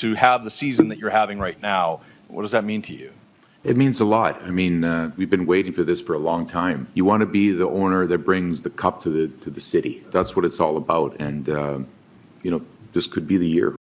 to have the season that you're having right now. What does that mean to you? It means a lot. I mean, we've been waiting for this for a long time. You want to be the owner that brings the cup to the city. That's what it's all about. And, this could be the year.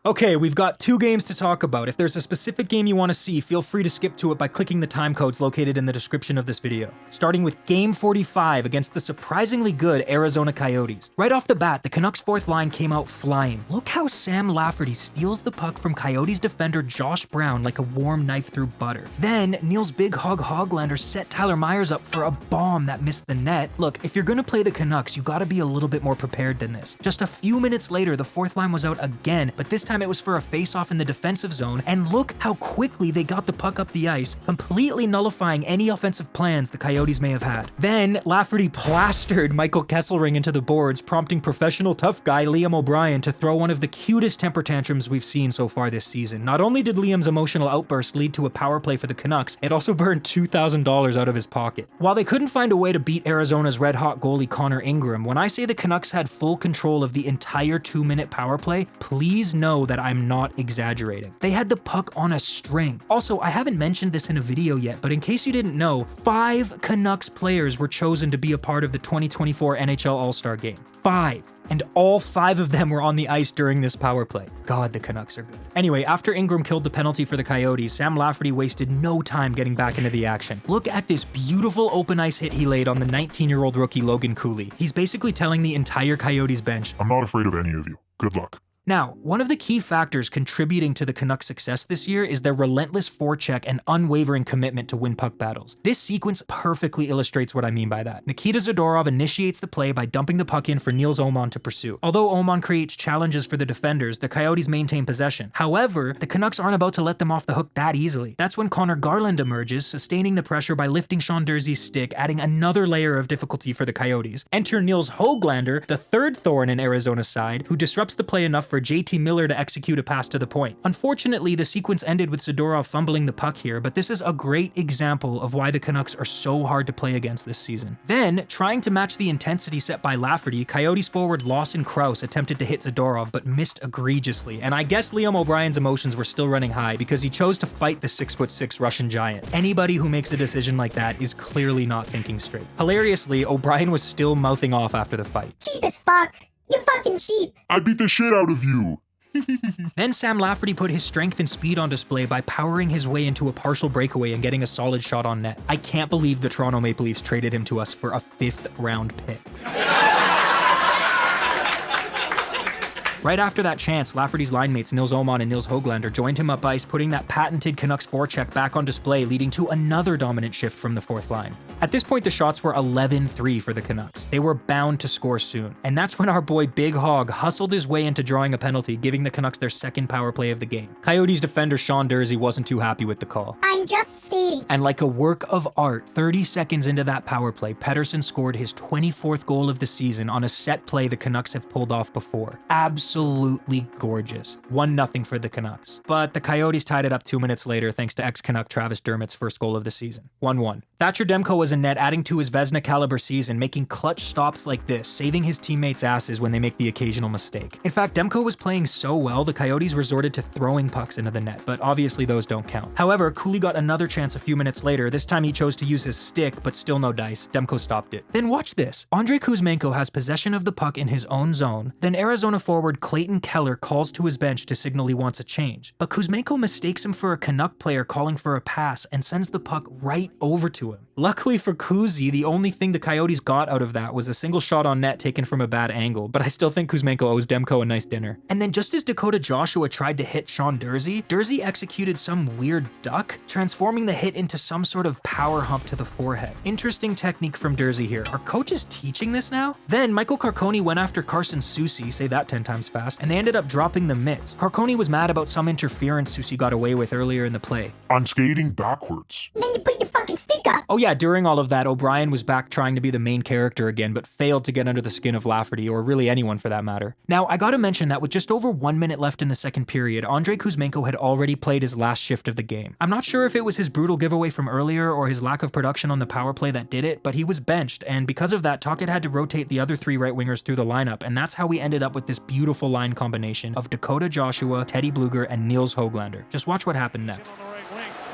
Okay, we've got 2 games to talk about. If there's a specific game you want to see, feel free to skip to it by clicking the time codes located in the description of this video. Starting with Game 45 against the surprisingly good Arizona Coyotes. Right off the bat, the Canucks' fourth line came out flying. Look how Sam Lafferty steals the puck from Coyotes defender Josh Brown like a warm knife through butter. Then, Niels Big Hog Hoglander set Tyler Myers up for a bomb that missed the net. Look, if you're gonna play the Canucks, you gotta be a little bit more prepared than this. Just a few minutes later, the fourth line was out again, but this time it was for a face-off in the defensive zone, and look how quickly they got the puck up the ice, completely nullifying any offensive plans the Coyotes may have had. Then, Lafferty plastered Michael Kesselring into the boards, prompting professional tough guy Liam O'Brien to throw one of the cutest temper tantrums we've seen so far this season. Not only did Liam's emotional outburst lead to a power play for the Canucks, it also burned $2,000 out of his pocket. While they couldn't find a way to beat Arizona's red-hot goalie Connor Ingram, when I say the Canucks had full control of the entire 2-minute power play, please know that I'm not exaggerating. They had the puck on a string. Also, I haven't mentioned this in a video yet, but in case you didn't know, 5 Canucks players were chosen to be a part of the 2024 NHL All-Star Game. 5. And all 5 of them were on the ice during this power play. God, the Canucks are good. Anyway, after Ingram killed the penalty for the Coyotes, Sam Lafferty wasted no time getting back into the action. Look at this beautiful open ice hit he laid on the 19-year-old rookie Logan Cooley. He's basically telling the entire Coyotes bench, "I'm not afraid of any of you. Good luck." Now, one of the key factors contributing to the Canucks' success this year is their relentless forecheck and unwavering commitment to win puck battles. This sequence perfectly illustrates what I mean by that. Nikita Zadorov initiates the play by dumping the puck in for Niels Oman to pursue. Although Oman creates challenges for the defenders, the Coyotes maintain possession. However, the Canucks aren't about to let them off the hook that easily. That's when Connor Garland emerges, sustaining the pressure by lifting Sean Durzee's stick, adding another layer of difficulty for the Coyotes. Enter Niels Hoglander, the third thorn in Arizona's side, who disrupts the play enough for JT Miller to execute a pass to the point. Unfortunately, the sequence ended with Zadorov fumbling the puck here, but this is a great example of why the Canucks are so hard to play against this season. Then, trying to match the intensity set by Lafferty, Coyotes forward Lawson Krause attempted to hit Zadorov, but missed egregiously, and I guess Liam O'Brien's emotions were still running high because he chose to fight the 6'6" Russian giant. Anybody who makes a decision like that is clearly not thinking straight. Hilariously, O'Brien was still mouthing off after the fight. Cheap as fuck. You're fucking cheap. "I beat the shit out of you." Then Sam Lafferty put his strength and speed on display by powering his way into a partial breakaway and getting a solid shot on net. I can't believe the Toronto Maple Leafs traded him to us for a 5th round pick. Right after that chance, Lafferty's line mates Niels Oman and Niels Hoglander joined him up ice, putting that patented Canucks forecheck back on display, leading to another dominant shift from the fourth line. At this point, the shots were 11-3 for the Canucks. They were bound to score soon, and that's when our boy Big Hog hustled his way into drawing a penalty, giving the Canucks their second power play of the game. Coyotes defender Sean Durze wasn't too happy with the call. I'm just skating. And like a work of art, 30 seconds into that power play, Pettersson scored his 24th goal of the season on a set play the Canucks have pulled off before. Absolutely gorgeous. 1-0 for the Canucks. But the Coyotes tied it up 2 minutes later thanks to ex-Canuck Travis Dermott's first goal of the season. 1-1. Thatcher Demko was in net, adding to his Vezina caliber season, making clutch stops like this, saving his teammates' asses when they make the occasional mistake. In fact, Demko was playing so well, the Coyotes resorted to throwing pucks into the net, but obviously those don't count. However, Cooley got another chance a few minutes later. This time he chose to use his stick, but still no dice. Demko stopped it. Then watch this. Andrei Kuzmenko has possession of the puck in his own zone. Then Arizona forward Clayton Keller calls to his bench to signal he wants a change. But Kuzmenko mistakes him for a Canuck player calling for a pass and sends the puck right over to him. Luckily for Kuzi, the only thing the Coyotes got out of that was a single shot on net taken from a bad angle, but I still think Kuzmenko owes Demko a nice dinner. And then just as Dakota Joshua tried to hit Sean Durze, Durze executed some weird duck, transforming the hit into some sort of power hump to the forehead. Interesting technique from Durze here. Are coaches teaching this now? Then Michael Carconi went after Carson Soucy, say that 10 times fast, and they ended up dropping the mitts. Carconi was mad about some interference Soucy got away with earlier in the play. "I'm skating backwards." And then you put your fucking stick up. Oh yeah, during all of that, O'Brien was back trying to be the main character again, but failed to get under the skin of Lafferty, or really anyone for that matter. Now, I gotta mention that with just over 1 minute left in the second period, Andrei Kuzmenko had already played his last shift of the game. I'm not sure if it was his brutal giveaway from earlier or his lack of production on the power play that did it, but he was benched, and because of that, Tocchet had to rotate the other 3 right wingers through the lineup, and that's how we ended up with this beautiful line combination of Dakota Joshua, Teddy Bluger, and Niels Höglander. Just watch what happened next.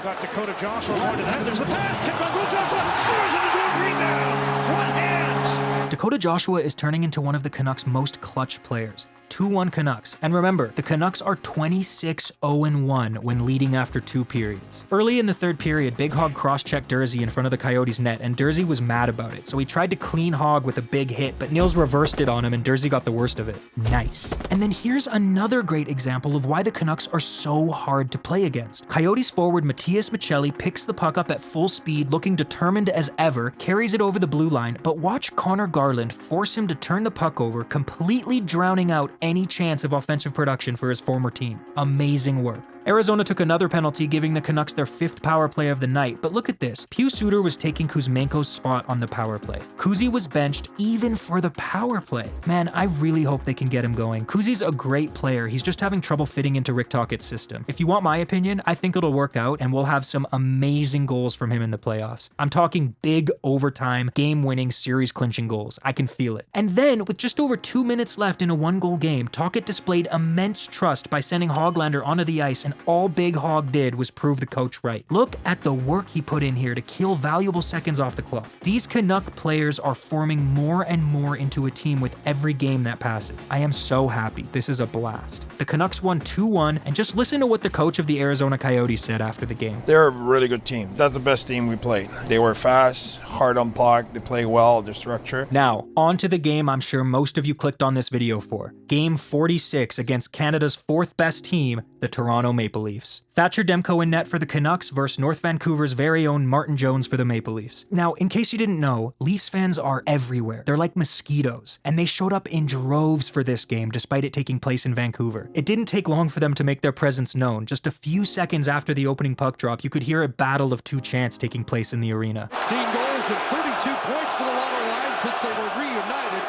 Got Dakota Joshua more than that. There's the pass. Tipped by Will Joshua. Scores in his own rebound. One hands. Dakota Joshua is turning into one of the Canucks' most clutch players. 2-1 Canucks. And remember, the Canucks are 26-0-1 when leading after 2 periods. Early in the third period, Big Hog cross-checked Dursey in front of the Coyotes' net, and Dursey was mad about it, so he tried to clean Hog with a big hit, but Niels reversed it on him and Dursey got the worst of it. Nice. And then here's another great example of why the Canucks are so hard to play against. Coyotes forward Matias Michelli picks the puck up at full speed, looking determined as ever, carries it over the blue line, but watch Connor Garland force him to turn the puck over, completely drowning out any chance of offensive production for his former team. Amazing work. Arizona took another penalty, giving the Canucks their 5th power play of the night, but look at this. Pius Suter was taking Kuzmenko's spot on the power play. Kuzi was benched even for the power play. Man, I really hope they can get him going. Kuzi's a great player, he's just having trouble fitting into Rick Tocchet's system. If you want my opinion, I think it'll work out and we'll have some amazing goals from him in the playoffs. I'm talking big overtime, game-winning, series-clinching goals. I can feel it. And then, with just over 2 minutes left in a 1-goal game, Tocchet displayed immense trust by sending Höglander onto the ice, and all Big Hog did was prove the coach right. Look at the work he put in here to kill valuable seconds off the clock. These Canuck players are forming more and more into a team with every game that passes. I am so happy. This is a blast. The Canucks won 2-1, and just listen to what the coach of the Arizona Coyotes said after the game. They're a really good team. That's the best team we played. They were fast, hard on puck, they play well, their structure. Now, on to the game I'm sure most of you clicked on this video for. Game 46 against Canada's 4th best team, the Toronto Maple Leafs. Thatcher Demko in net for the Canucks versus North Vancouver's very own Martin Jones for the Maple Leafs. Now, in case you didn't know, Leafs fans are everywhere. They're like mosquitoes, and they showed up in droves for this game despite it taking place in Vancouver. It didn't take long for them to make their presence known. Just a few seconds after the opening puck drop, you could hear a battle of 2 chants taking place in the arena. 16 goals and 32 points for the Lotto Line since they were reunited.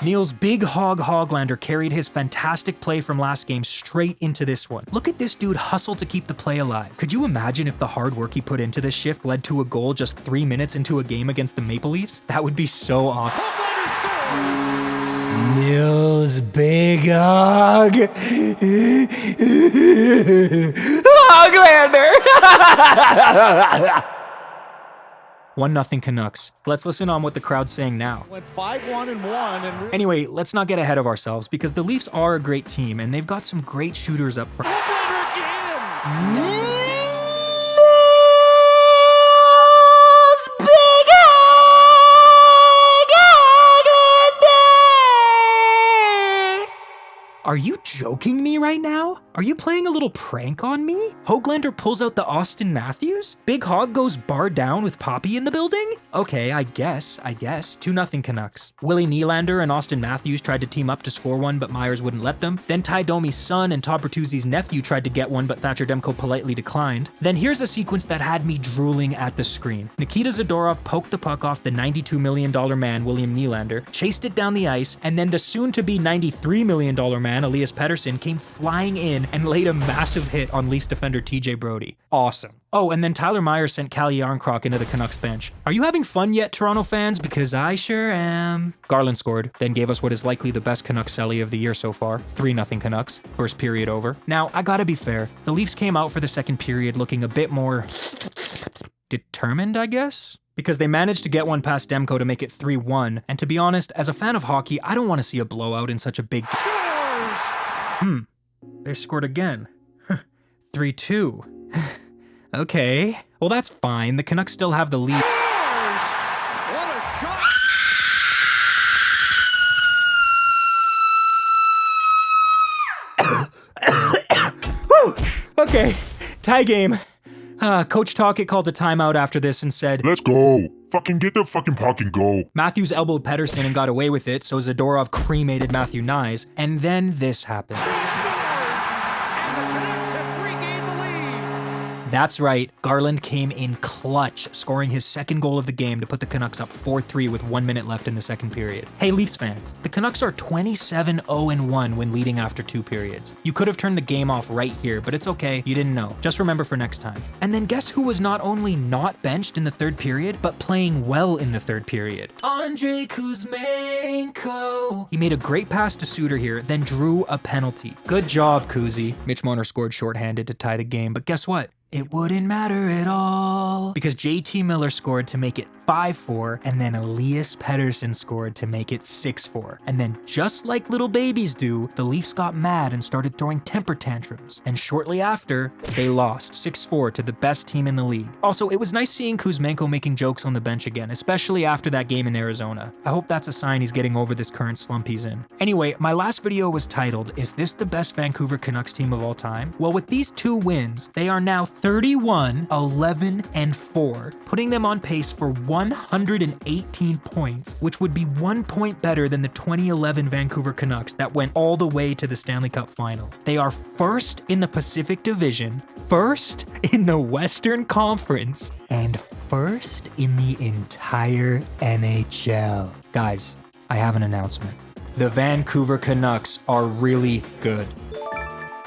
Niels Big Hog Höglander carried his fantastic play from last game straight into this one. Look at this dude hustle to keep the play alive. Could you imagine if the hard work he put into this shift led to a goal just 3 minutes into a game against the Maple Leafs? That would be so awesome. Niels Big Hog Höglander. 1-0 Canucks. Let's listen on what the crowd's saying now. Went 5-1 and 1 and Anyway, let's not get ahead of ourselves because the Leafs are a great team and they've got some great shooters up front. Are you joking me right now? Are you playing a little prank on me? Höglander pulls out the Austin Matthews? Big Hog goes bar down with Poppy in the building? Okay, I guess. 2-0 Canucks. Willie Nylander and Austin Matthews tried to team up to score one, but Myers wouldn't let them. Then Ty Domi's son and Todd Bertuzzi's nephew tried to get one, but Thatcher Demko politely declined. Then here's a sequence that had me drooling at the screen. Nikita Zadorov poked the puck off the $92 million man, William Nylander, chased it down the ice, and then the soon-to-be $93 million man, Elias Pettersson, came flying in and laid a massive hit on Leafs defender TJ Brody. Awesome. Oh, and then Tyler Myers sent Calle Yarncroc into the Canucks bench. Are you having fun yet, Toronto fans? Because I sure am. Garland scored, then gave us what is likely the best Canucks celly of the year so far. 3-0 Canucks. First period over. Now, I gotta be fair. The Leafs came out for the second period looking a bit more determined, I guess? Because they managed to get one past Demko to make it 3-1, and to be honest, as a fan of hockey, I don't want to see a blowout in such a big... They scored again. 3-2. Okay. Well, that's fine. The Canucks still have the lead. what a shot! Woo! Okay. Tie game. Coach Tocchet called a timeout after this and said, Let's go. Fucking get the fucking puck and go. Matthews elbowed Pettersson and got away with it, so Zadorov cremated Matthew Nyes, and then this happened. That's right, Garland came in clutch, scoring his second goal of the game to put the Canucks up 4-3 with 1 minute left in the second period. Hey Leafs fans, the Canucks are 27-0-1 when leading after 2 periods. You could have turned the game off right here, but it's okay, you didn't know. Just remember for next time. And then guess who was not only not benched in the third period, but playing well in the third period? Andrei Kuzmenko. He made a great pass to Suter here, then drew a penalty. Good job, Kuzi. Mitch Marner scored shorthanded to tie the game, but guess what? It wouldn't matter at all because JT Miller scored to make it 5-4 and then Elias Pettersson scored to make it 6-4. And then just like little babies do, the Leafs got mad and started throwing temper tantrums. And shortly after, they lost 6-4 to the best team in the league. Also, it was nice seeing Kuzmenko making jokes on the bench again, especially after that game in Arizona. I hope that's a sign he's getting over this current slump he's in. Anyway, my last video was titled, "Is this the best Vancouver Canucks team of all time?" Well, with these 2 wins, they are now 31-11-4, putting them on pace for 118 points, which would be 1 point better than the 2011 Vancouver Canucks that went all the way to the Stanley Cup final. They are first in the Pacific Division, first in the Western Conference, and first in the entire NHL. Guys, I have an announcement. The Vancouver Canucks are really good.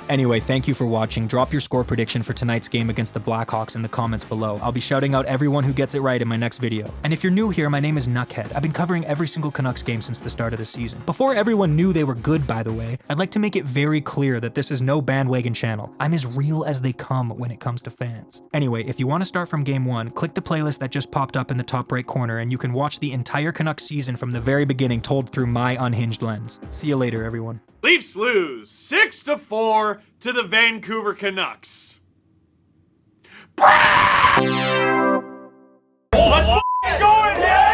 Anyway, thank you for watching. Drop your score prediction for tonight's game against the Blackhawks in the comments below. I'll be shouting out everyone who gets it right in my next video. And if you're new here, my name is Nuckhead. I've been covering every single Canucks game since the start of the season. Before everyone knew they were good, by the way, I'd like to make it very clear that this is no bandwagon channel. I'm as real as they come when it comes to fans. Anyway, if you want to start from game 1, click the playlist that just popped up in the top right corner and you can watch the entire Canucks season from the very beginning told through my unhinged lens. See you later, everyone. Leafs lose 6-4 to the Vancouver Canucks. Let's go in here!